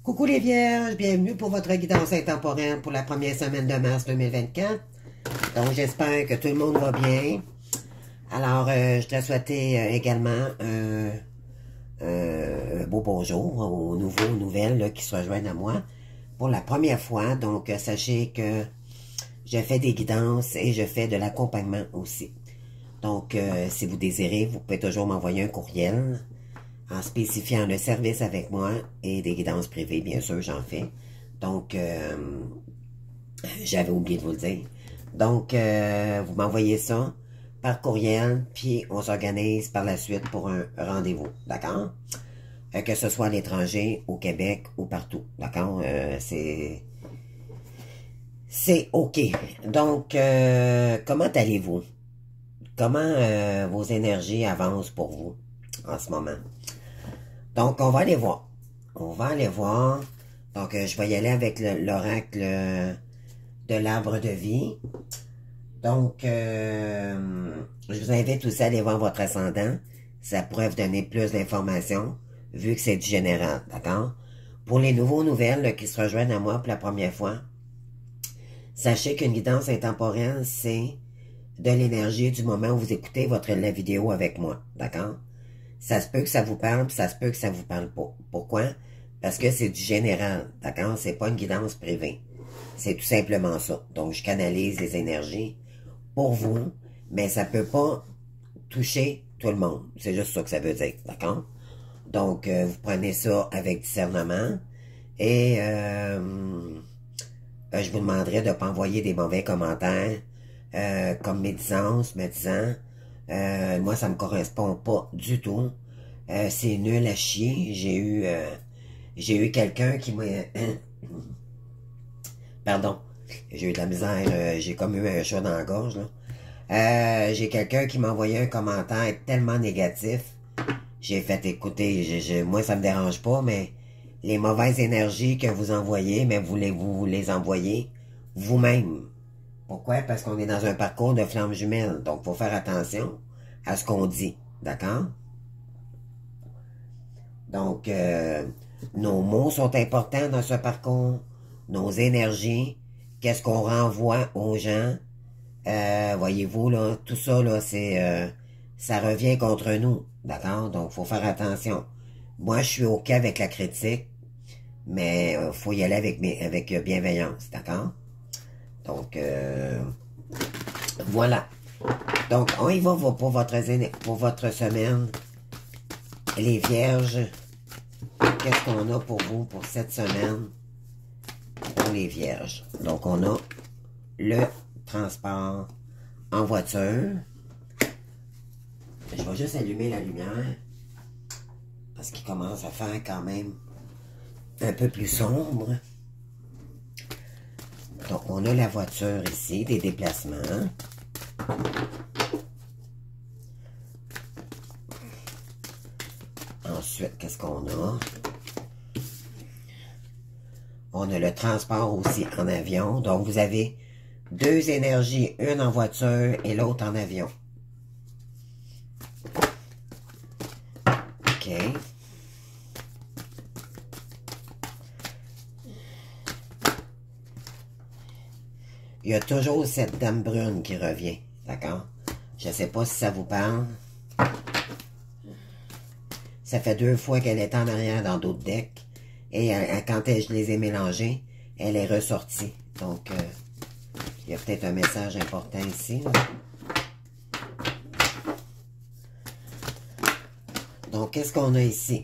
Coucou les vierges, bienvenue pour votre guidance intemporelle pour la première semaine de mars 2024. Donc j'espère que tout le monde va bien. Alors je te souhaiter également un beau bonjour aux nouvelles là, qui se rejoignent à moi pour la première fois. Donc sachez que je fais des guidances et je fais de l'accompagnement aussi. Donc si vous désirez, vous pouvez toujours m'envoyer un courriel en spécifiant le service avec moi et des guidances privées, bien sûr, j'en fais. Donc, j'avais oublié de vous le dire. Donc, vous m'envoyez ça par courriel, puis on s'organise par la suite pour un rendez-vous, d'accord? Que ce soit à l'étranger, au Québec ou partout, d'accord? C'est OK. Donc, comment allez-vous? Comment vos énergies avancent pour vous en ce moment? Donc, on va aller voir. On va aller voir. Donc, je vais y aller avec l'oracle de l'arbre de vie. Donc, je vous invite aussi à aller voir votre ascendant. Ça pourrait vous donner plus d'informations, vu que c'est du général, d'accord? Pour les nouvelles là, qui se rejoignent à moi pour la première fois, sachez qu'une guidance intemporelle, c'est de l'énergie du moment où vous écoutez la vidéo avec moi, d'accord? Ça se peut que ça vous parle, puis ça se peut que ça vous parle pas. Pourquoi? Parce que c'est du général, d'accord? C'est pas une guidance privée. C'est tout simplement ça. Donc, je canalise les énergies pour vous, mais ça peut pas toucher tout le monde. C'est juste ça que ça veut dire, d'accord? Donc, vous prenez ça avec discernement et je vous demanderai de ne pas envoyer des mauvais commentaires comme médisance, me disant moi, ça me correspond pas du tout. C'est nul à chier. J'ai eu quelqu'un qui m'a... Pardon. J'ai eu de la misère. J'ai comme eu un chat dans la gorge, là. J'ai quelqu'un qui m'a envoyé un commentaire tellement négatif. J'ai fait écouter. Moi, ça me dérange pas, mais les mauvaises énergies que vous envoyez, mais vous les envoyez vous-même. Pourquoi? Parce qu'on est dans un parcours de flammes jumelles. Donc, il faut faire attention à ce qu'on dit. D'accord? Donc, nos mots sont importants dans ce parcours. Nos énergies. Qu'est-ce qu'on renvoie aux gens. Voyez-vous, là, tout ça, là, ça revient contre nous. D'accord? Donc, il faut faire attention. Moi, je suis OK avec la critique, mais il faut y aller avec bienveillance. D'accord? Donc, voilà. Donc, on y va pour votre semaine. Les vierges, qu'est-ce qu'on a pour vous pour cette semaine? Pour les vierges. Donc, on a le transport en voiture. Je vais juste allumer la lumière parce qu'il commence à faire quand même un peu plus sombre. Donc, on a la voiture ici, des déplacements. Ensuite, qu'est-ce qu'on a? On a le transport aussi en avion. Donc, vous avez deux énergies, une en voiture et l'autre en avion. OK. Il y a toujours cette dame brune qui revient, d'accord? Je ne sais pas si ça vous parle. Ça fait 2 fois qu'elle est en arrière dans d'autres decks. Et quand je les ai mélangés, elle est ressortie. Donc, il y a peut-être un message important ici. Là. Donc, qu'est-ce qu'on a ici?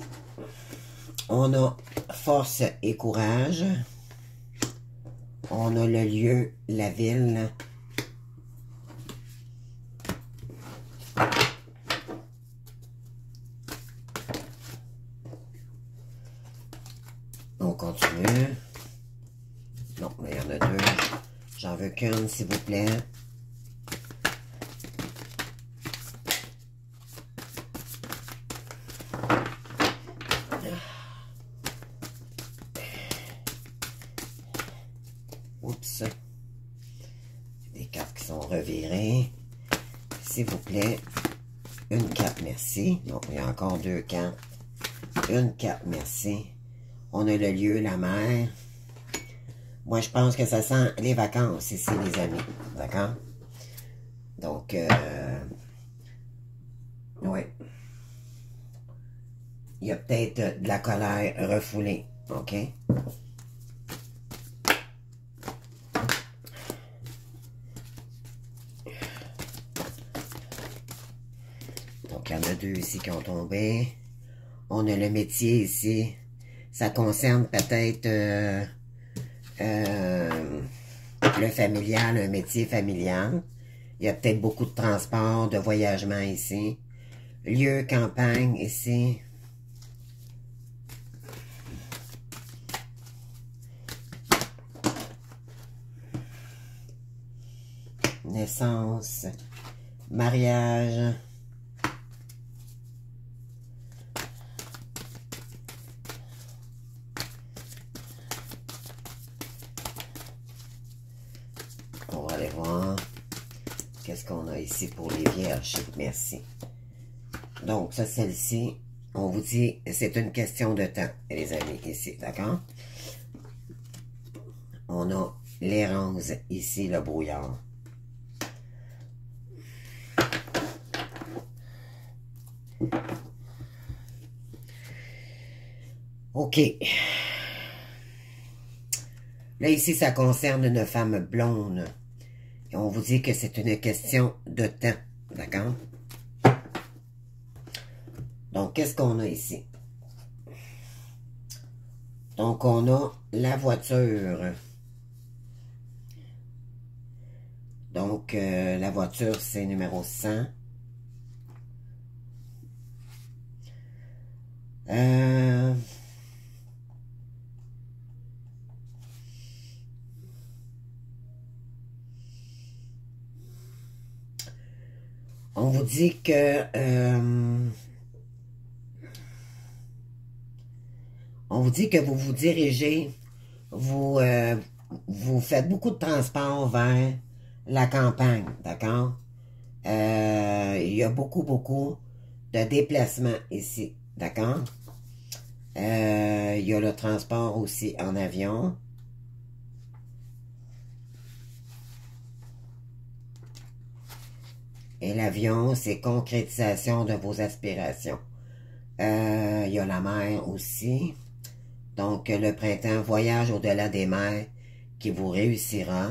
On a force et courage. On a le lieu, la ville. On continue. Non, mais il y en a 2. J'en veux qu'une, s'il vous plaît. Oups. Des cartes qui sont revirées. S'il vous plaît. Une carte, merci. Donc, il y a encore 2 cartes. Une carte, merci. On a le lieu, la mer. Moi, je pense que ça sent les vacances ici, les amis. D'accord? Donc, ouais. Il y a peut-être de la colère refoulée. OK? Donc, il y en a deux ici qui ont tombé. On a le métier ici. Ça concerne peut-être le familial, un métier familial. Il y a peut-être beaucoup de transport, de voyagement ici. Lieu, campagne ici. Naissance, mariage. On va aller voir. Qu'est-ce qu'on a ici pour les vierges? Merci. Donc, ça, celle-ci, on vous dit, c'est une question de temps, les amis, ici, d'accord? On a l'errance ici, le brouillard. OK. Là, ici, ça concerne une femme blonde. Et on vous dit que c'est une question de temps. D'accord? Donc, qu'est-ce qu'on a ici? Donc, on a la voiture. Donc, la voiture, c'est numéro 100. On vous dit que vous vous dirigez, vous faites beaucoup de transport vers la campagne, d'accord? Il y a beaucoup de déplacements ici, d'accord? Il y a le transport aussi en avion. Et l'avion, c'est concrétisation de vos aspirations. Il y a la mer aussi. Donc, le printemps, voyage au-delà des mers qui vous réussira.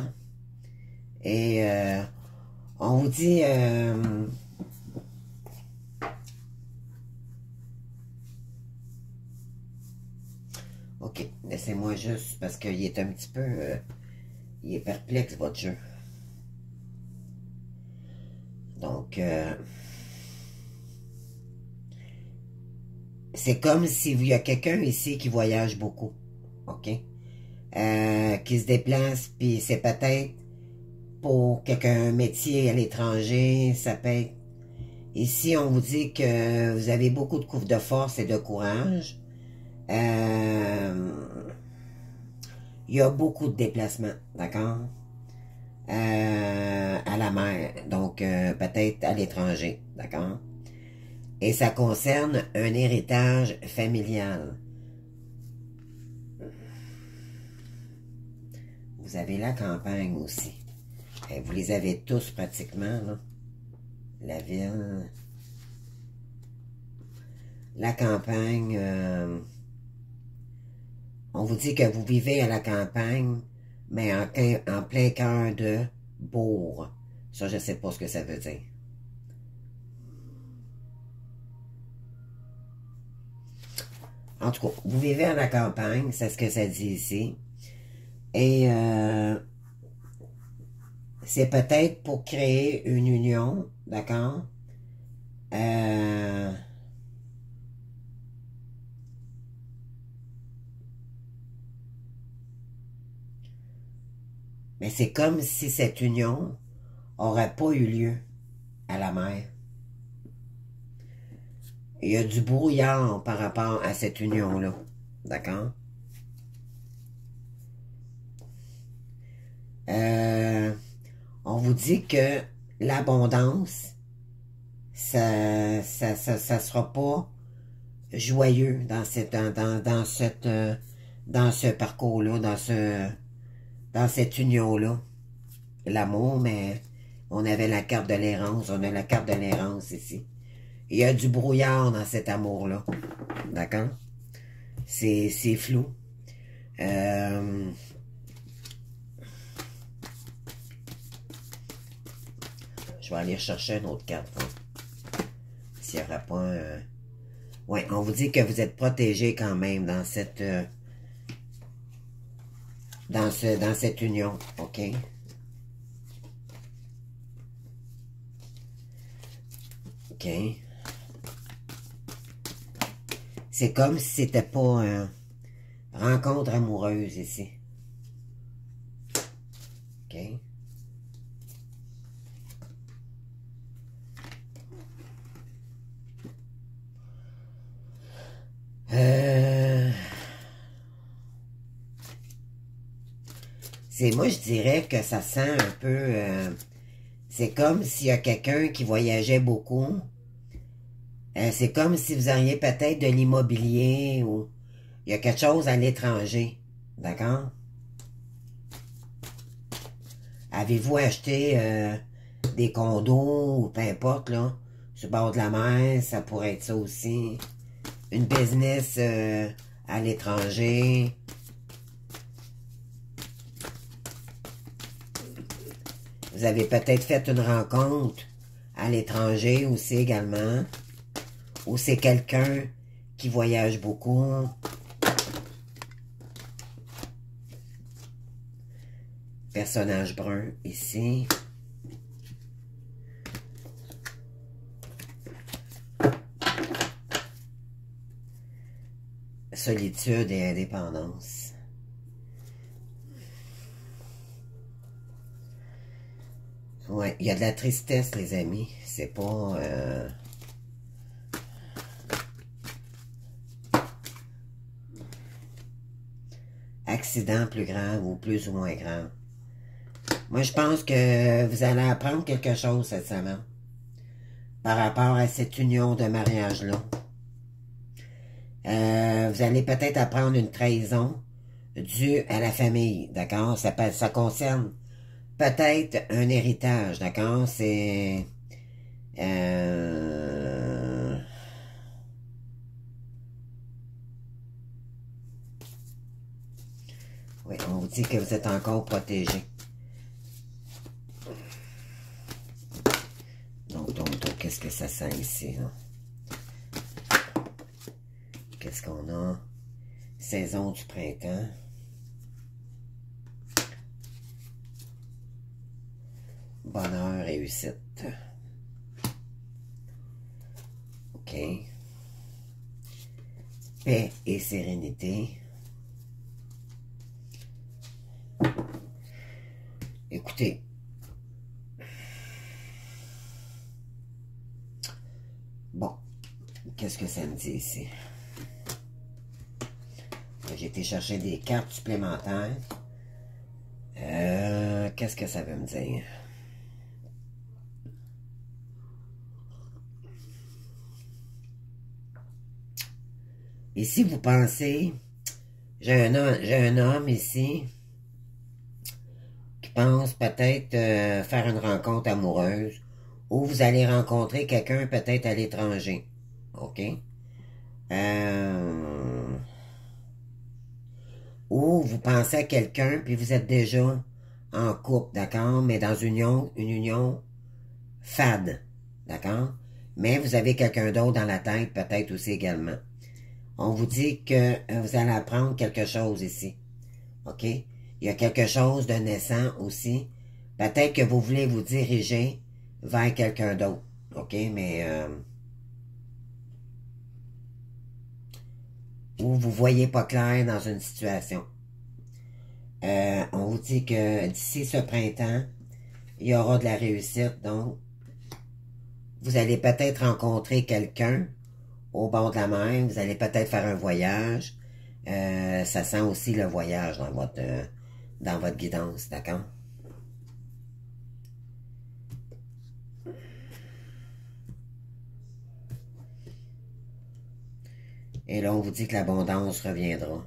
Et on vous dit... OK, laissez-moi juste, parce qu'il est un petit peu... il est perplexe, votre jeu. Donc, c'est comme s'il y a quelqu'un ici qui voyage beaucoup, OK? Qui se déplace, puis c'est peut-être pour quelqu'un, un métier à l'étranger, ça peut être... Ici, on vous dit que vous avez beaucoup de force et de courage. Il y a beaucoup de déplacements, d'accord? À la mer, donc peut-être à l'étranger, d'accord? Et ça concerne un héritage familial. Vous avez la campagne aussi. Et vous les avez tous pratiquement, là. La ville. La campagne. On vous dit que vous vivez à la campagne, mais en plein cœur de bourg. Ça, je ne sais pas ce que ça veut dire. En tout cas, vous vivez à la campagne, c'est ce que ça dit ici. Et c'est peut-être pour créer une union, d'accord? Mais c'est comme si cette union n'aurait pas eu lieu à la mer. Il y a du brouillard par rapport à cette union-là. D'accord? On vous dit que l'abondance, ça sera pas joyeux dans cette dans ce parcours-là, dans cette union-là. L'amour, mais on avait la carte de l'errance, on a la carte de l'errance ici. Il y a du brouillard dans cet amour-là. D'accord? C'est flou. Je vais aller chercher une autre carte. Hein. S'il n'y aura pas un... Ouais, on vous dit que vous êtes protégé quand même dans cette... dans cette union. OK? OK. C'est comme si c'était pas une rencontre amoureuse ici. OK. Moi, je dirais que ça sent un peu... c'est comme s'il y a quelqu'un qui voyageait beaucoup. C'est comme si vous auriez peut-être de l'immobilier ou il y a quelque chose à l'étranger. D'accord? Avez-vous acheté des condos ou peu importe, là, sur le bord de la mer? Ça pourrait être ça aussi. Une business à l'étranger. Vous avez peut-être fait une rencontre à l'étranger aussi également. Ou c'est quelqu'un qui voyage beaucoup. Personnage brun ici. Solitude et indépendance. Ouais, il y a de la tristesse, les amis. C'est pas... accident plus grave ou plus ou moins grave. Moi, je pense que vous allez apprendre quelque chose cette semaine par rapport à cette union de mariage-là. Vous allez peut-être apprendre une trahison due à la famille, d'accord? Ça concerne peut-être un héritage, d'accord? C'est... oui, on vous dit que vous êtes encore protégé. Donc, qu'est-ce que ça sent ici, là? Qu'est-ce qu'on a? Saison du printemps. Bonheur, réussite. OK. Paix et sérénité. Écoutez. Bon. Qu'est-ce que ça me dit ici? J'ai été chercher des cartes supplémentaires. Qu'est-ce que ça veut me dire? Ici, vous pensez... J'ai un homme ici qui pense peut-être faire une rencontre amoureuse ou vous allez rencontrer quelqu'un peut-être à l'étranger. OK? Ou vous pensez à quelqu'un puis vous êtes déjà en couple, d'accord? Mais dans une union fade, d'accord? Mais vous avez quelqu'un d'autre dans la tête peut-être aussi également. On vous dit que vous allez apprendre quelque chose ici. OK? Il y a quelque chose de naissant aussi. Peut-être que vous voulez vous diriger vers quelqu'un d'autre. OK? Mais... ou vous voyez pas clair dans une situation. On vous dit que d'ici ce printemps, il y aura de la réussite. Donc, vous allez peut-être rencontrer quelqu'un au bord de la mer. Vous allez peut-être faire un voyage. Ça sent aussi le voyage dans votre guidance, d'accord? Et là, on vous dit que l'abondance reviendra.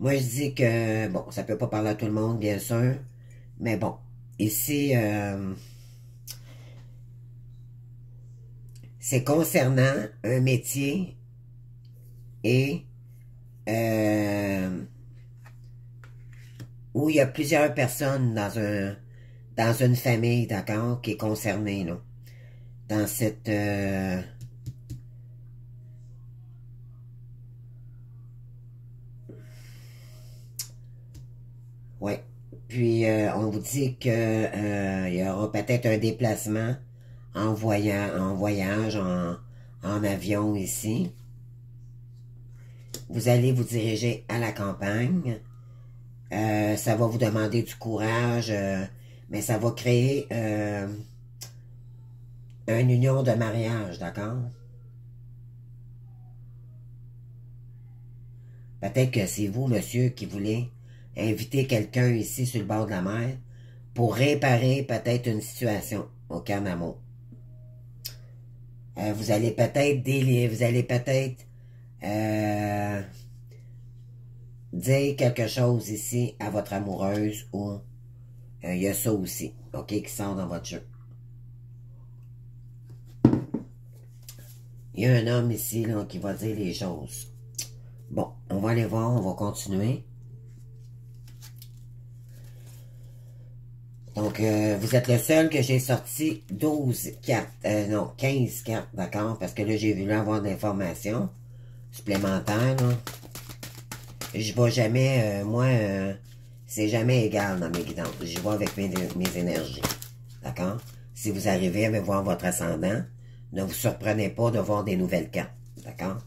Moi, je dis que, bon, ça peut pas parler à tout le monde, bien sûr, mais bon, ici, c'est concernant un métier et où il y a plusieurs personnes dans une famille, d'accord, qui est concernée, là, dans cette ouais. Puis on vous dit que il y aura peut-être un déplacement en voyage, en avion ici. Vous allez vous diriger à la campagne. Ça va vous demander du courage, mais ça va créer une union de mariage, d'accord? Peut-être que c'est vous, monsieur, qui voulez inviter quelqu'un ici sur le bord de la mer pour réparer peut-être une situation au Canamo. Vous allez peut-être dire quelque chose ici à votre amoureuse ou il y a ça aussi, ok, qui sort dans votre jeu. Il y a un homme ici là, qui va dire les choses. Bon, on va aller voir, on va continuer. Donc, vous êtes le seul que j'ai sorti 12 cartes, non, 15 cartes, d'accord? Parce que là, j'ai voulu avoir d'informations supplémentaires, là. Je vais jamais, moi, c'est jamais égal dans mes guidances. Je vais avec mes énergies, d'accord? Si vous arrivez à voir votre ascendant, ne vous surprenez pas de voir des nouvelles cartes, d'accord?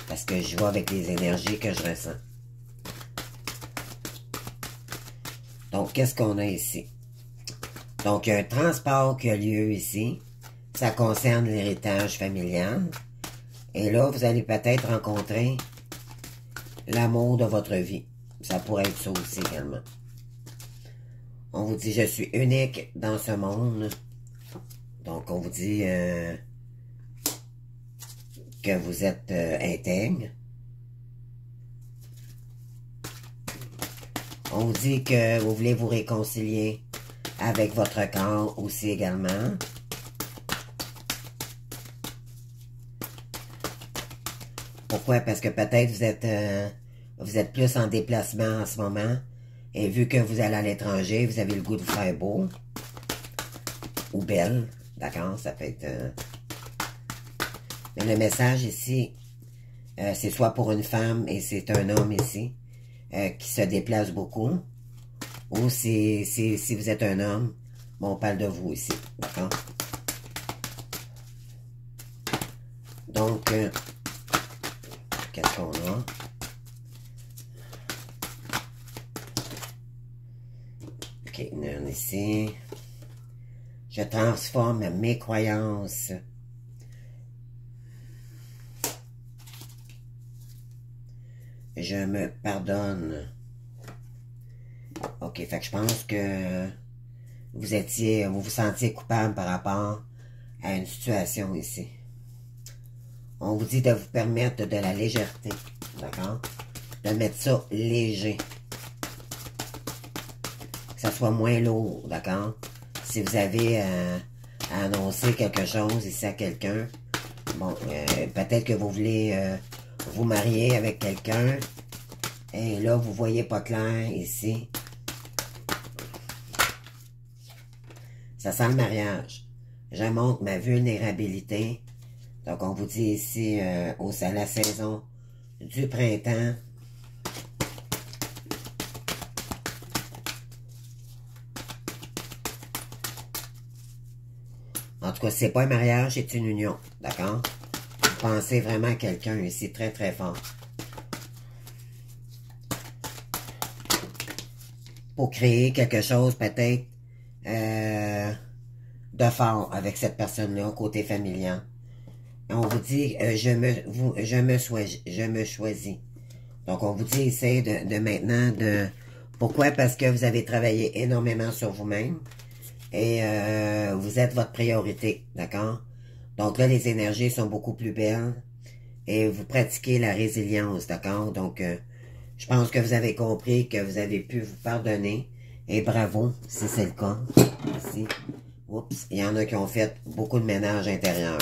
Parce que je vais avec les énergies que je ressens. Donc, qu'est-ce qu'on a ici? Donc, il y a un transport qui a lieu ici. Ça concerne l'héritage familial. Et là, vous allez peut-être rencontrer l'amour de votre vie. Ça pourrait être ça aussi également. On vous dit, je suis unique dans ce monde. Donc, on vous dit que vous êtes intègre. On vous dit que vous voulez vous réconcilier avec votre corps aussi également. Pourquoi? Parce que peut-être vous êtes plus en déplacement en ce moment. Et vu que vous allez à l'étranger, vous avez le goût de vous faire beau. Ou belle. D'accord? Ça peut être... Mais le message ici, c'est soit pour une femme et c'est un homme ici qui se déplace beaucoup. Ou si vous êtes un homme, bon, on parle de vous ici. D'accord? Donc, qu'est-ce qu'on a? Ok, on ici. Je transforme mes croyances. Je me pardonne. Ok, fait que je pense que vous vous sentiez coupable par rapport à une situation ici. On vous dit de vous permettre de la légèreté, d'accord? De mettre ça léger. Que ça soit moins lourd, d'accord? Si vous avez à annoncer quelque chose ici à quelqu'un, bon, peut-être que vous voulez vous marier avec quelqu'un, et là, vous voyez pas clair ici. Ça sent le mariage. Je montre ma vulnérabilité. Donc, on vous dit ici, à la saison du printemps. En tout cas, c'est pas un mariage, c'est une union. D'accord? Vous pensez vraiment à quelqu'un ici très, très fort. Pour créer quelque chose, peut-être, de fort avec cette personne-là, côté familial. On vous dit, je me choisis. Donc, on vous dit, essayez de maintenant de... Pourquoi? Parce que vous avez travaillé énormément sur vous-même. Et vous êtes votre priorité, d'accord? Donc là, les énergies sont beaucoup plus belles. Et vous pratiquez la résilience, d'accord? Donc, Je pense que vous avez compris que vous avez pu vous pardonner. Et bravo, si c'est le cas. Ici. Oups, il y en a qui ont fait beaucoup de ménage intérieur.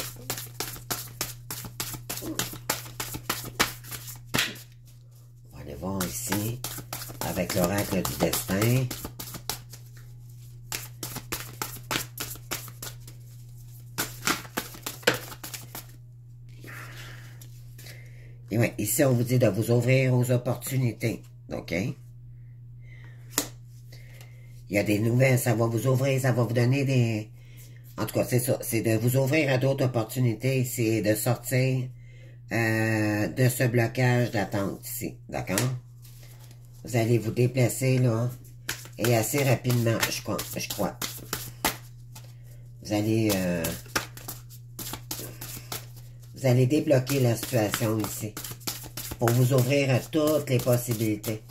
On va aller voir ici, avec l'oracle du destin. Et ouais, ici, on vous dit de vous ouvrir aux opportunités. OK? Il y a des nouvelles, ça va vous ouvrir, ça va vous donner des... En tout cas, c'est ça. C'est de vous ouvrir à d'autres opportunités. C'est de sortir de ce blocage d'attente ici. D'accord? Vous allez vous déplacer, là. Et assez rapidement, je crois. Vous allez débloquer la situation ici. Pour vous ouvrir à toutes les possibilités.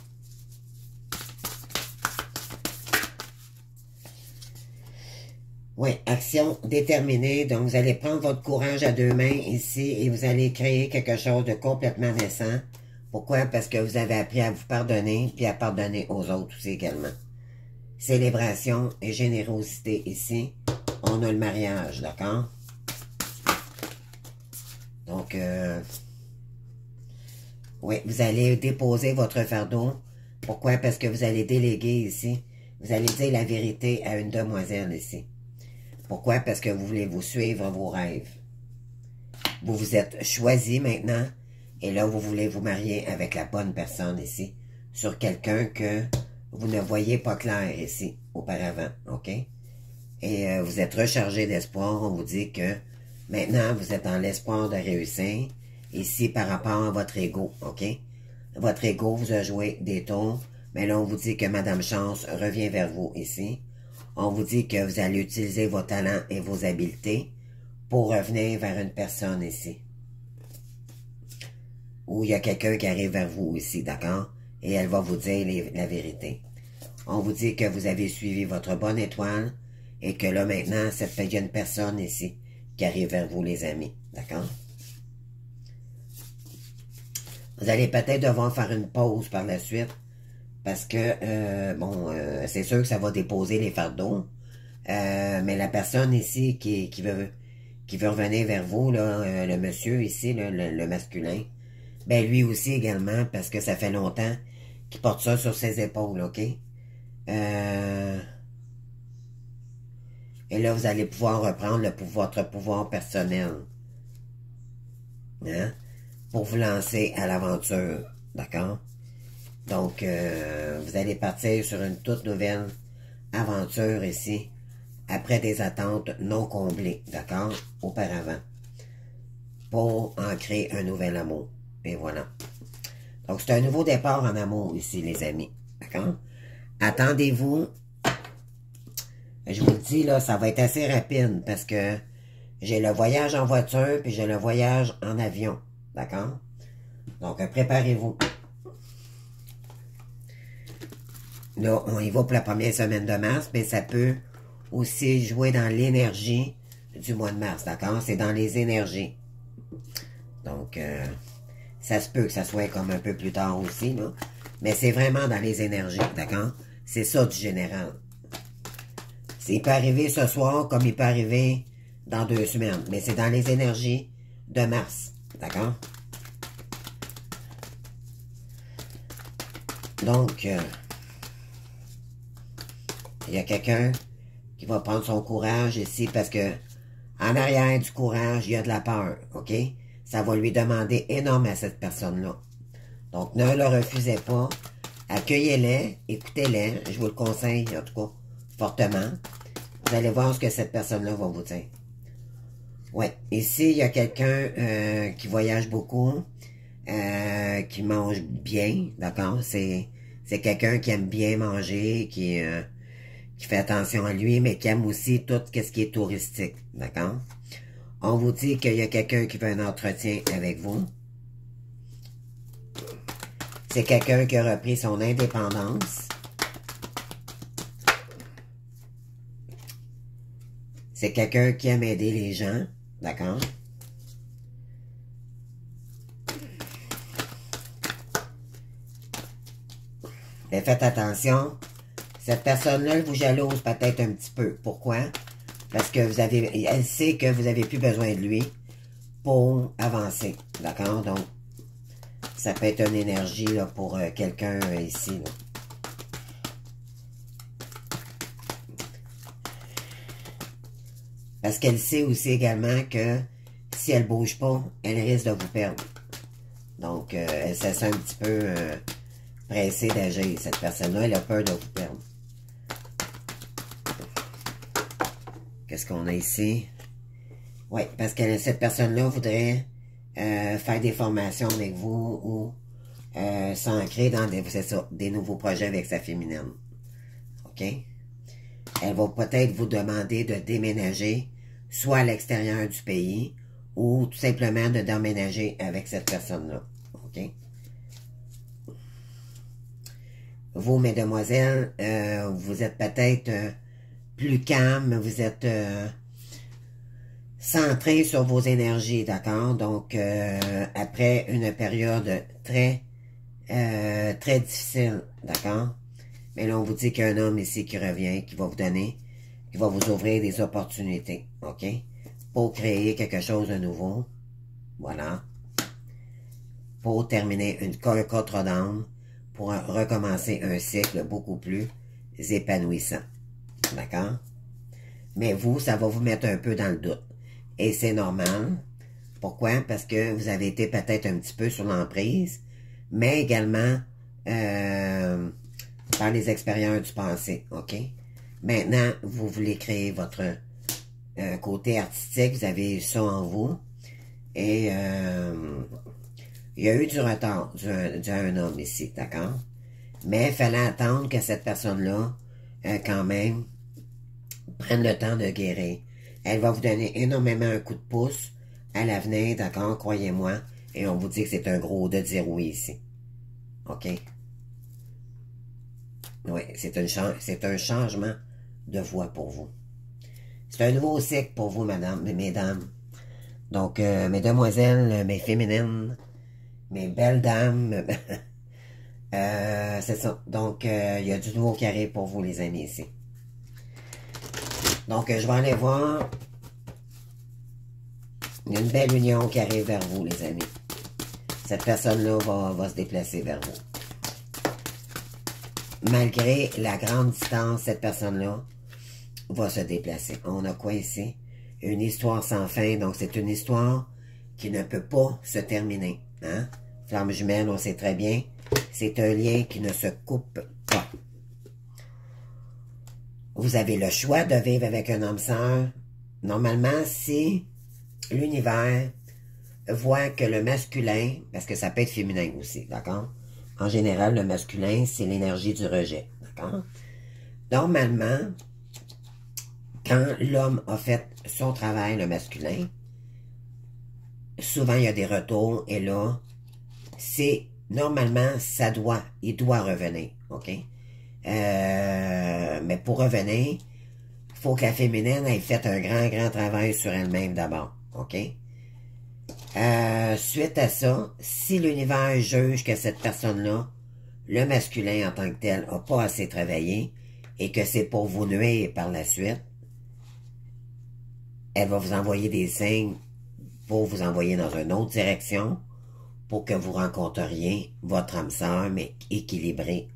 Oui, action déterminée. Donc, vous allez prendre votre courage à deux mains ici et vous allez créer quelque chose de complètement naissant. Pourquoi? Parce que vous avez appris à vous pardonner puis à pardonner aux autres aussi également. Célébration et générosité ici. On a le mariage, d'accord? Donc, oui, vous allez déposer votre fardeau. Pourquoi? Parce que vous allez déléguer ici. Vous allez dire la vérité à une demoiselle ici. Pourquoi? Parce que vous voulez vous suivre vos rêves. Vous vous êtes choisi maintenant. Et là, vous voulez vous marier avec la bonne personne ici. Sur quelqu'un que vous ne voyez pas clair ici, auparavant. OK? Et vous êtes rechargé d'espoir. On vous dit que maintenant, vous êtes dans l'espoir de réussir. Ici, par rapport à votre ego. OK? Votre ego vous a joué des tours. Mais là, on vous dit que Madame Chance revient vers vous ici. On vous dit que vous allez utiliser vos talents et vos habiletés pour revenir vers une personne ici. Ou il y a quelqu'un qui arrive vers vous ici, d'accord? Et elle va vous dire la vérité. On vous dit que vous avez suivi votre bonne étoile et que là maintenant, il y a une personne ici qui arrive vers vous, les amis, d'accord? Vous allez peut-être devoir faire une pause par la suite. Parce que, c'est sûr que ça va déposer les fardeaux. Mais la personne ici qui veut revenir vers vous, là, le monsieur ici, là, le masculin, ben lui aussi également, parce que ça fait longtemps qu'il porte ça sur ses épaules, OK? Et là, vous allez pouvoir reprendre votre pouvoir personnel. Hein? Pour vous lancer à l'aventure, d'accord? Donc, vous allez partir sur une toute nouvelle aventure ici, après des attentes non comblées, d'accord, auparavant, pour en créer un nouvel amour. Et voilà. Donc, c'est un nouveau départ en amour ici, les amis, d'accord? Attendez-vous, je vous le dis, là, ça va être assez rapide, parce que j'ai le voyage en voiture, puis j'ai le voyage en avion, d'accord? Donc, préparez-vous. Là, on y va pour la première semaine de mars, mais ça peut aussi jouer dans l'énergie du mois de mars, d'accord? C'est dans les énergies. Donc, ça se peut que ça soit comme un peu plus tard aussi, là. Mais c'est vraiment dans les énergies, d'accord? C'est ça du général. Il peut arriver ce soir comme il peut arriver dans 2 semaines. Mais c'est dans les énergies de mars, d'accord? Donc, il y a quelqu'un qui va prendre son courage ici parce que en arrière du courage, il y a de la peur, OK? Ça va lui demander énormément à cette personne-là. Donc, ne le refusez pas. Accueillez-les, écoutez-les. Je vous le conseille, en tout cas, fortement. Vous allez voir ce que cette personne-là va vous dire. Ouais, ici, il y a quelqu'un qui voyage beaucoup, qui mange bien, d'accord? C'est quelqu'un qui aime bien manger, qui fait attention à lui, mais qui aime aussi tout ce qui est touristique, d'accord? On vous dit qu'il y a quelqu'un qui veut un entretien avec vous. C'est quelqu'un qui a repris son indépendance. C'est quelqu'un qui aime aider les gens, d'accord? Mais faites attention. Cette personne-là, elle vous jalouse peut-être un petit peu. Pourquoi? Parce que elle sait que vous n'avez plus besoin de lui pour avancer. D'accord? Donc, ça peut être une énergie là, pour quelqu'un ici. Là. Parce qu'elle sait aussi également que si elle ne bouge pas, elle risque de vous perdre. Donc, elle se sent un petit peu pressée d'agir. Cette personne-là, elle a peur de vous perdre. Qu'est-ce qu'on a ici? Oui, parce que cette personne-là voudrait faire des formations avec vous ou s'ancrer dans des nouveaux projets avec sa féminine. OK? Elle va peut-être vous demander de déménager soit à l'extérieur du pays ou tout simplement de déménager avec cette personne-là. OK? Vous, mesdemoiselles, vous êtes peut-être plus calme, vous êtes centré sur vos énergies, d'accord? Donc, après une période très difficile, d'accord? Mais là, on vous dit qu'il y a un homme ici qui revient, qui va vous donner, qui va vous ouvrir des opportunités, OK? Pour créer quelque chose de nouveau, voilà. Pour terminer un contre d'âme, pour recommencer un cycle beaucoup plus épanouissant, d'accord? Mais vous, ça va vous mettre un peu dans le doute. Et c'est normal. Pourquoi? Parce que vous avez été peut-être un petit peu sur l'emprise, mais également par les expériences du passé, OK? Maintenant, vous voulez créer votre côté artistique, vous avez ça en vous, et il y a eu du retard d'un homme ici, d'accord? Mais il fallait attendre que cette personne-là, quand même, prenne le temps de guérir. Elle va vous donner énormément un coup de pouce à l'avenir, d'accord? Croyez-moi. Et on vous dit que c'est un gros de dire oui ici. OK? Oui, c'est un changement de voix pour vous. C'est un nouveau cycle pour vous, mesdames. Donc, mes demoiselles, mes féminines, mes belles dames, c'est ça. Donc, il y a du nouveau qui arrive pour vous, les amis, ici. Donc, je vais aller voir. Il y a une belle union qui arrive vers vous, les amis. Cette personne-là va se déplacer vers vous. Malgré la grande distance, cette personne-là va se déplacer. On a quoi ici? Une histoire sans fin. Donc, c'est une histoire qui ne peut pas se terminer. Hein? Flamme jumelle, on sait très bien. C'est un lien qui ne se coupe pas. Vous avez le choix de vivre avec un homme sœur. Normalement, si l'univers voit que le masculin, parce que ça peut être féminin aussi, d'accord? En général, le masculin, c'est l'énergie du rejet, d'accord? Normalement, quand l'homme a fait son travail, le masculin, souvent il y a des retours, et là, c'est, normalement, il doit revenir, ok? Mais pour revenir, il faut que la féminine ait fait un grand travail sur elle-même d'abord, ok? Suite à ça, si l'univers juge que cette personne-là, le masculin en tant que tel, n'a pas assez travaillé et que c'est pour vous nuire par la suite, elle va vous envoyer des signes pour vous envoyer dans une autre direction pour que vous rencontriez votre âme sœur, mais équilibrée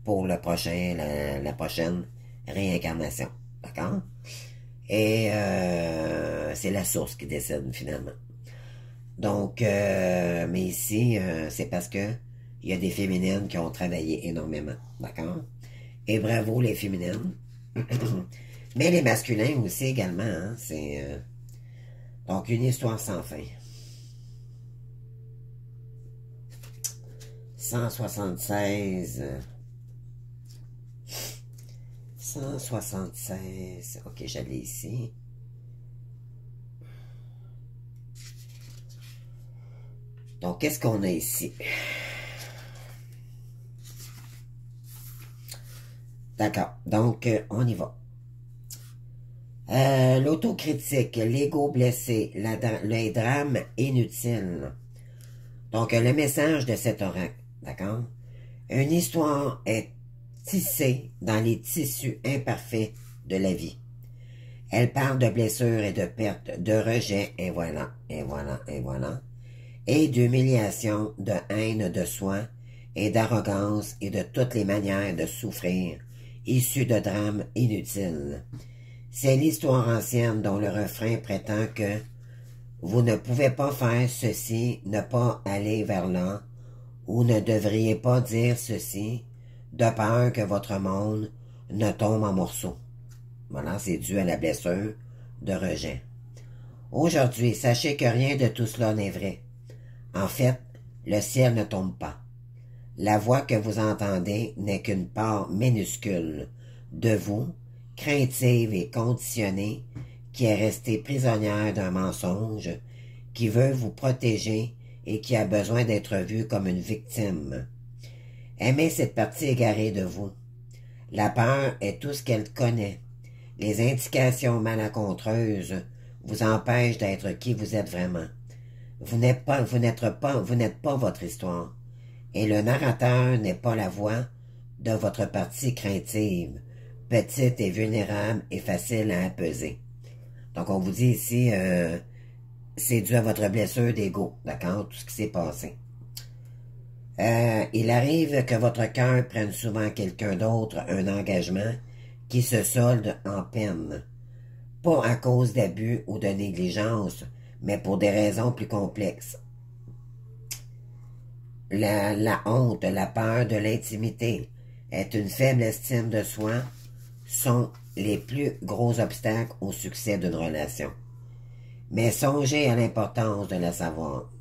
pour la prochaine réincarnation. D'accord? Et c'est la source qui décide finalement. Donc, mais ici, c'est parce que il y a des féminines qui ont travaillé énormément. D'accord? Et bravo les féminines. Mais les masculins aussi également. Hein, c'est donc une histoire sans fin. 176. 176. Ok, j'allais ici. Donc, qu'est-ce qu'on a ici? D'accord. Donc, on y va. L'autocritique, l'ego blessé, les drames inutiles. Donc, le message de cet oracle, d'accord? Une histoire est tissée dans les tissus imparfaits de la vie. Elle parle de blessures et de pertes, de rejet, et voilà, et voilà, et voilà, et d'humiliation, de haine de soi, et d'arrogance, et de toutes les manières de souffrir, issues de drames inutiles. C'est l'histoire ancienne dont le refrain prétend que vous ne pouvez pas faire ceci, ne pas aller vers là, ou ne devriez pas dire ceci, de peur que votre monde ne tombe en morceaux. Voilà, c'est dû à la blessure de rejet. Aujourd'hui, sachez que rien de tout cela n'est vrai. En fait, le ciel ne tombe pas. La voix que vous entendez n'est qu'une part minuscule de vous, craintive et conditionnée, qui est restée prisonnière d'un mensonge, qui veut vous protéger et qui a besoin d'être vue comme une victime. Aimez cette partie égarée de vous. La peur est tout ce qu'elle connaît. Les indications malencontreuses vous empêchent d'être qui vous êtes vraiment. Vous n'êtes pas votre histoire. Et le narrateur n'est pas la voix de votre partie craintive, petite et vulnérable et facile à apaiser. Donc on vous dit ici, c'est dû à votre blessure d'ego, d'accord, tout ce qui s'est passé. Il arrive que votre cœur prenne souvent quelqu'un d'autre un engagement qui se solde en peine, pas à cause d'abus ou de négligence, mais pour des raisons plus complexes. La honte, la peur de l'intimité est une faible estime de soi sont les plus gros obstacles au succès d'une relation. Mais songez à l'importance de la savoir.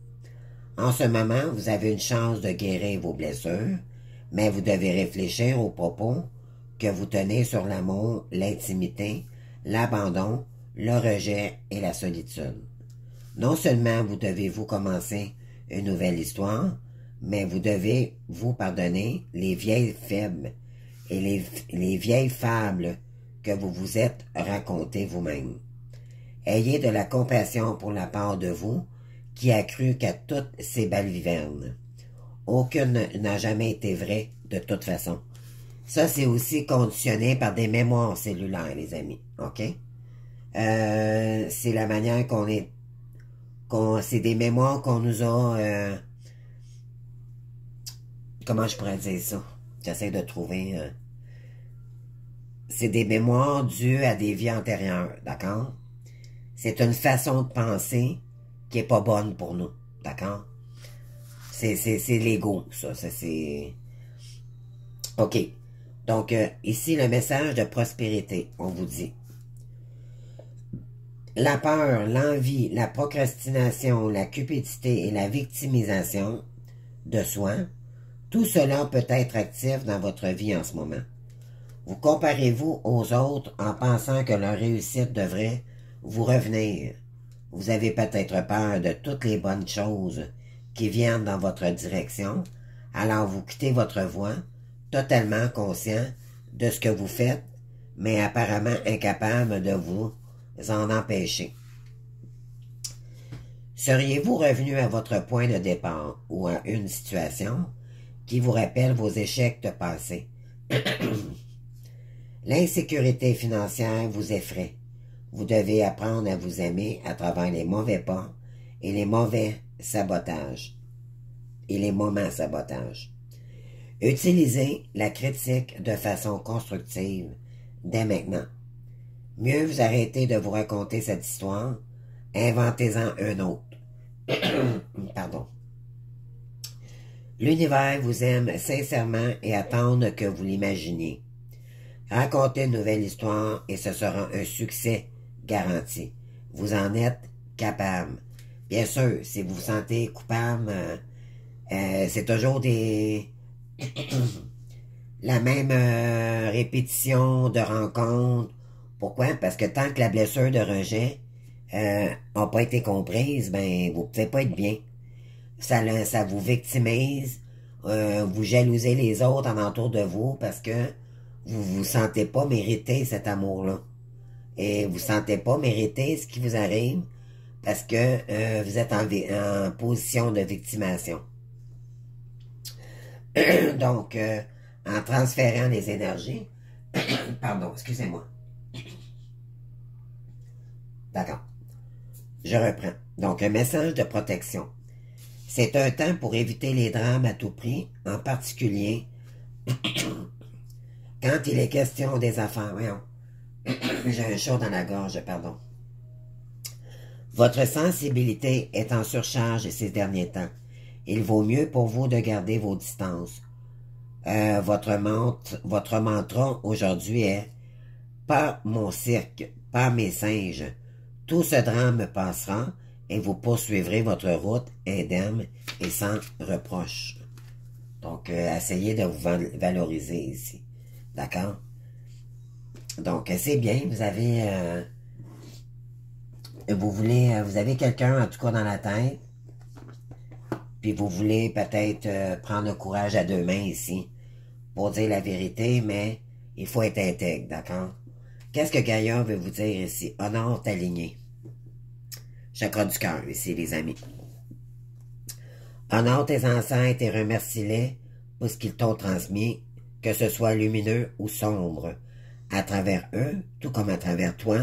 En ce moment, vous avez une chance de guérir vos blessures, mais vous devez réfléchir aux propos que vous tenez sur l'amour, l'intimité, l'abandon, le rejet et la solitude. Non seulement vous devez vous commencer une nouvelle histoire, mais vous devez vous pardonner les vieilles faibles et les vieilles fables que vous vous êtes racontées vous-même. Ayez de la compassion pour la part de vous qui a cru qu'à toutes ces balivernes. Aucune n'a jamais été vraie de toute façon. Ça, c'est aussi conditionné par des mémoires cellulaires, les amis. OK? C'est la manière c'est des mémoires qu'on nous a... comment je pourrais dire ça? J'essaie de trouver... c'est des mémoires dues à des vies antérieures, d'accord? C'est une façon de penser qui est pas bonne pour nous, d'accord? C'est l'ego, ça. C'est... OK. Donc, ici, le message de prospérité, on vous dit. La peur, l'envie, la procrastination, la cupidité et la victimisation de soi, tout cela peut être actif dans votre vie en ce moment. Vous comparez-vous aux autres en pensant que leur réussite devrait vous revenir. Vous avez peut-être peur de toutes les bonnes choses qui viennent dans votre direction, alors vous quittez votre voie, totalement conscient de ce que vous faites, mais apparemment incapable de vous en empêcher. Seriez-vous revenu à votre point de départ ou à une situation qui vous rappelle vos échecs de passé? L'insécurité financière vous effraie. Vous devez apprendre à vous aimer à travers les mauvais pas et les mauvais sabotages et les moments sabotages. Utilisez la critique de façon constructive dès maintenant. Mieux vous arrêter de vous raconter cette histoire, inventez-en un autre. Pardon. L'univers vous aime sincèrement et attend que vous l'imaginiez. Racontez une nouvelle histoire et ce sera un succès garanti. Vous en êtes capable. Bien sûr, si vous vous sentez coupable, c'est toujours la même répétition de rencontres. Pourquoi? Parce que tant que la blessure de rejet n'a pas été comprise, ben vous pouvez pas être bien. Ça vous victimise, vous jalousez les autres en entour de vous parce que vous vous sentez pas mériter cet amour-là. Et vous sentez pas mériter ce qui vous arrive parce que vous êtes en position de victimation. Donc, en transférant les énergies, pardon, excusez-moi. D'accord, je reprends. Donc, un message de protection. C'est un temps pour éviter les drames à tout prix, en particulier quand il est question des affaires. Voyons, j'ai un chaud dans la gorge, pardon. Votre sensibilité est en surcharge ces derniers temps. Il vaut mieux pour vous de garder vos distances. Votre mantra aujourd'hui est « Pas mon cirque, pas mes singes. Tout ce drame passera et vous poursuivrez votre route indemne et sans reproche. » Donc, essayez de vous valoriser ici. D'accord? Donc, c'est bien. Vous avez quelqu'un, en tout cas, dans la tête. Puis vous voulez peut-être prendre le courage à deux mains ici pour dire la vérité, mais il faut être intègre, d'accord? Qu'est-ce que Gaïa veut vous dire ici? Honore ta lignée. Chakra du cœur, ici, les amis. Honore tes ancêtres et remercie-les pour ce qu'ils t'ont transmis, que ce soit lumineux ou sombre. À travers eux, tout comme à travers toi,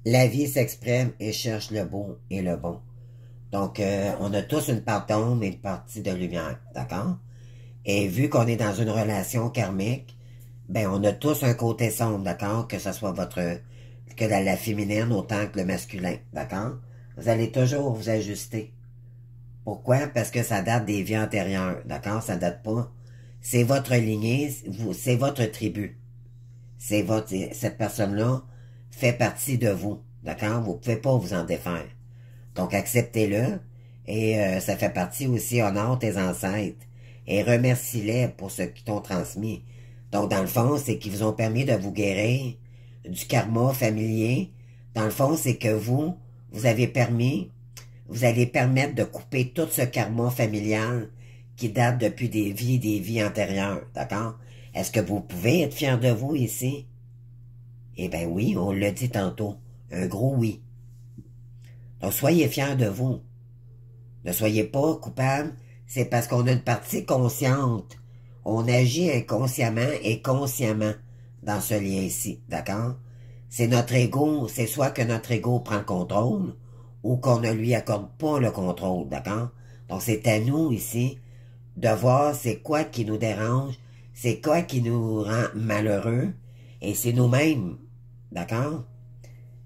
la vie s'exprime et cherche le beau et le bon. Donc, on a tous une part d'ombre et une partie de lumière, d'accord? Et vu qu'on est dans une relation karmique, ben on a tous un côté sombre, d'accord? Que ce soit que la féminine autant que le masculin, d'accord? Vous allez toujours vous ajuster. Pourquoi? Parce que ça date des vies antérieures, d'accord? Ça date pas. C'est votre lignée, c'est votre tribu. Cette personne-là fait partie de vous, d'accord? Vous pouvez pas vous en défaire. Donc, acceptez-le et ça fait partie aussi, honore tes ancêtres et remercie-les pour ce qu'ils t'ont transmis. Donc, dans le fond, c'est qu'ils vous ont permis de vous guérir du karma familier. Dans le fond, c'est que vous allez permettre de couper tout ce karma familial qui date depuis des vies antérieures, d'accord? Est-ce que vous pouvez être fier de vous ici? Eh bien oui, on l'a dit tantôt, un gros oui. Donc, soyez fiers de vous. Ne soyez pas coupable. C'est parce qu'on a une partie consciente. On agit inconsciemment et consciemment dans ce lien ici. D'accord? C'est notre ego. C'est soit que notre ego prend le contrôle ou qu'on ne lui accorde pas le contrôle. D'accord? Donc, c'est à nous ici de voir c'est quoi qui nous dérange, c'est quoi qui nous rend malheureux et c'est nous-mêmes. D'accord?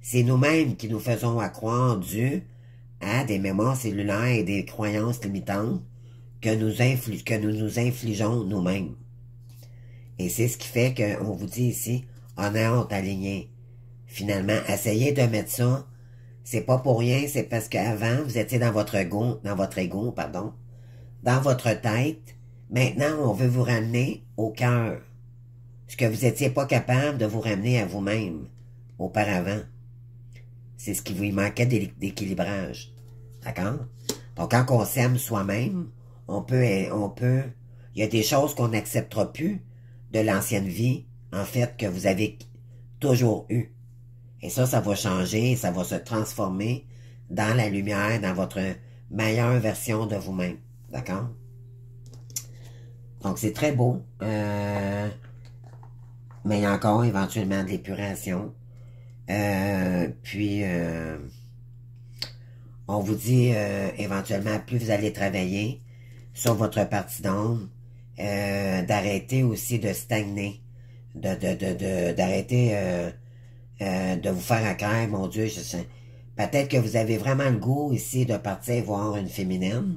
C'est nous-mêmes qui nous faisons accroire dû à des mémoires cellulaires et des croyances limitantes que nous nous infligeons nous-mêmes. Et c'est ce qui fait qu'on vous dit ici, honore ta lignée. Finalement, essayez de mettre ça, c'est pas pour rien, c'est parce qu'avant, vous étiez dans votre ego, dans votre tête. Maintenant, on veut vous ramener au cœur. Ce que vous étiez pas capable de vous ramener à vous-même auparavant. C'est ce qui vous manquait d'équilibrage. D'accord? Donc, quand on s'aime soi-même, il y a des choses qu'on n'acceptera plus de l'ancienne vie, en fait, que vous avez toujours eue. Et ça va changer, ça va se transformer dans la lumière, dans votre meilleure version de vous-même. D'accord? Donc, c'est très beau. Mais il y a encore éventuellement de l'épuration. On vous dit éventuellement, plus vous allez travailler sur votre partie d'ombre, d'arrêter aussi de stagner, d'arrêter de vous faire à cœur, mon Dieu, peut-être que vous avez vraiment le goût ici de partir voir une féminine,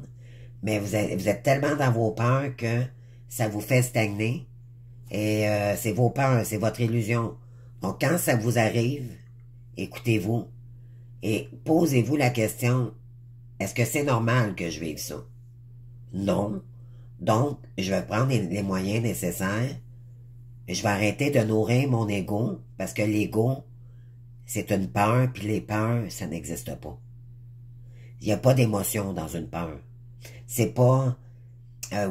mais vous êtes tellement dans vos peurs que ça vous fait stagner, et c'est vos peurs, c'est votre illusion. Donc quand ça vous arrive, écoutez-vous, et posez-vous la question, est-ce que c'est normal que je vive ça? Non. Donc, je vais prendre les moyens nécessaires. Je vais arrêter de nourrir mon ego, parce que l'ego, c'est une peur, puis les peurs, ça n'existe pas. Il n'y a pas d'émotion dans une peur. C'est pas...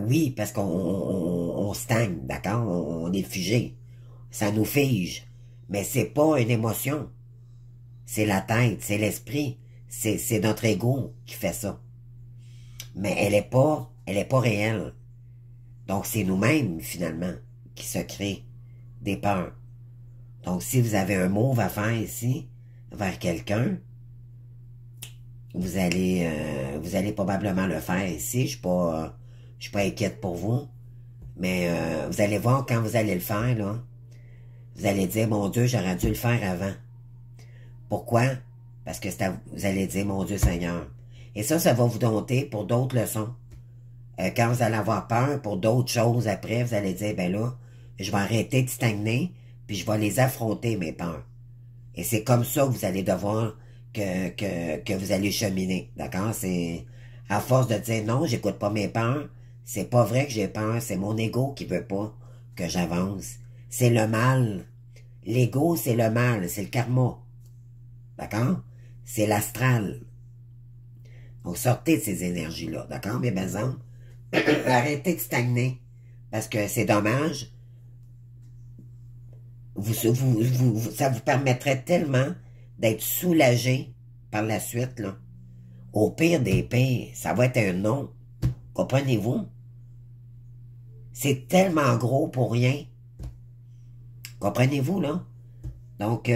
oui, parce qu'on stagne, d'accord? On est figé. Ça nous fige. Mais c'est pas une émotion. C'est la tête, c'est l'esprit, c'est notre ego qui fait ça. Mais elle est pas réelle. Donc, c'est nous-mêmes, finalement, qui se créent des peurs. Donc, si vous avez un move à faire ici, vers quelqu'un, vous allez probablement le faire ici. Je suis pas inquiète pour vous. Mais vous allez voir quand vous allez le faire, là. Vous allez dire, mon Dieu, j'aurais dû le faire avant. Pourquoi? Parce que vous allez dire, mon Dieu Seigneur. Et ça va vous dompter pour d'autres leçons. Quand vous allez avoir peur pour d'autres choses après, vous allez dire, ben là, je vais arrêter de stagner, puis je vais les affronter, mes peurs. Et c'est comme ça que vous allez devoir que vous allez cheminer. D'accord? C'est à force de dire non, j'écoute pas mes peurs. C'est pas vrai que j'ai peur, c'est mon ego qui veut pas que j'avance. C'est le mal. L'ego, c'est le mal, c'est le karma. D'accord? C'est l'astral. Donc, sortez de ces énergies-là. D'accord, mes belles âmes? Arrêtez de stagner. Parce que c'est dommage. Ça vous permettrait tellement d'être soulagé par la suite, là. Au pire des pires, ça va être un non. Comprenez-vous? C'est tellement gros pour rien. Comprenez-vous, là? Donc,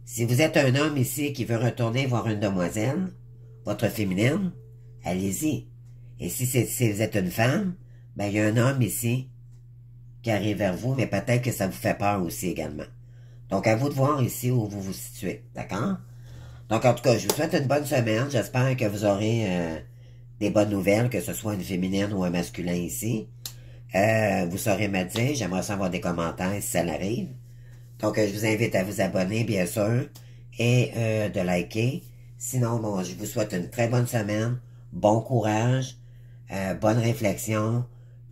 si vous êtes un homme ici qui veut retourner voir une demoiselle, votre féminine, allez-y. Et si vous êtes une femme, ben il y a un homme ici qui arrive vers vous, mais peut-être que ça vous fait peur aussi également. Donc, à vous de voir ici où vous vous situez, d'accord? Donc, en tout cas, je vous souhaite une bonne semaine. J'espère que vous aurez des bonnes nouvelles, que ce soit une féminine ou un masculin ici. Vous saurez me dire, j'aimerais savoir des commentaires si ça l'arrive. Donc, je vous invite à vous abonner, bien sûr, et de liker. Sinon, bon, je vous souhaite une très bonne semaine, bon courage, bonne réflexion,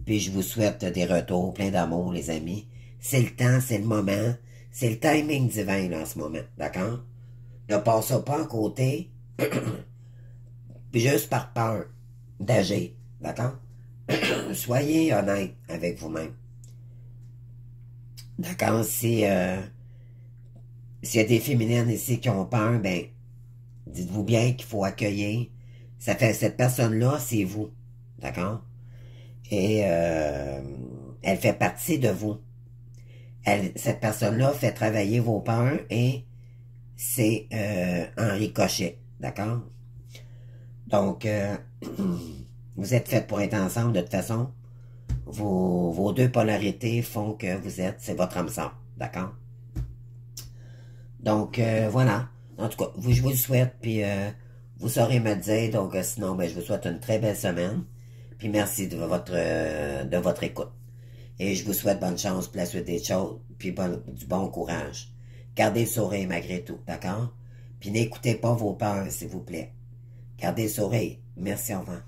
puis je vous souhaite des retours, plein d'amour, les amis. C'est le temps, c'est le moment, c'est le timing divin, là, en ce moment, d'accord? Ne passez pas à côté, juste par peur d'agir, d'accord? Soyez honnête avec vous-même. D'accord? S'il y a des féminines ici qui ont peur, ben, dites-vous bien qu'il faut accueillir. Ça fait, cette personne-là, c'est vous. D'accord? Et elle fait partie de vous. Cette personne-là fait travailler vos peurs et c'est en ricochet. D'accord? Donc, vous êtes faites pour être ensemble de toute façon. Vos deux polarités font que c'est votre âme sœur. D'accord? Donc, voilà. En tout cas, je vous le souhaite, puis vous saurez me dire. Donc, sinon, ben, je vous souhaite une très belle semaine. Puis merci de votre écoute. Et je vous souhaite bonne chance pour la suite des choses, puis du bon courage. Gardez le sourire malgré tout, d'accord? Puis n'écoutez pas vos peurs, s'il vous plaît. Gardez le sourire. Merci, au revoir.